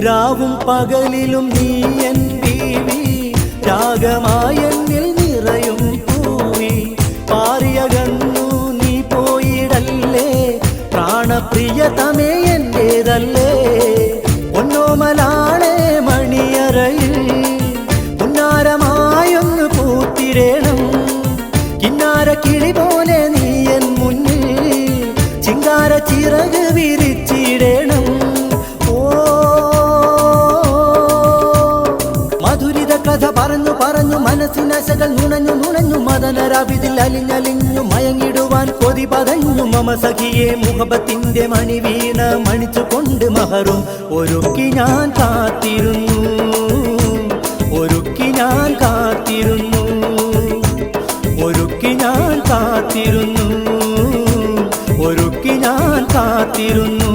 രാവും പകലിലും നീ എൻ ബീവി, രാഗമായെന്നിൽ നിറയും പൂവി. പാറിയകന്നു നീ പോയിടല്ലേ, പ്രാണപ്രിയതമേ എന്റേതല്ലേ. പൊന്നോമലാണേ മണിയറയിൽ പുന്നാരമായൊന്ന് പൂത്തിരേണം. കിന്നാര കിളി പോലെ നീ എൻ മുന്നിൽ ചിങ്കാര ചിറക് വിരിച്ചിടേണം. മധുരിത കഥ പറഞ്ഞു പറഞ്ഞു മനസ്സിനശകൾ നുണഞ്ഞു നുണഞ്ഞു, മദനരാവിതിൽ അലിഞ്ഞലിഞ്ഞു മയങ്ങിടുവാൻ കൊതി പതഞ്ഞു. മമ സഖിയെ മുഹബത്തിന്റെ മണി വീണ മണിച്ചുകൊണ്ട് മഹറും ഒരുക്കി ഞാൻ കാത്തിരുന്നു, ഒരുക്കി ഞാൻ കാത്തിരുന്നു, ഒരുക്കി ഞാൻ കാത്തിരുന്നു, ഒരുക്കി ഞാൻ കാത്തിരുന്നു.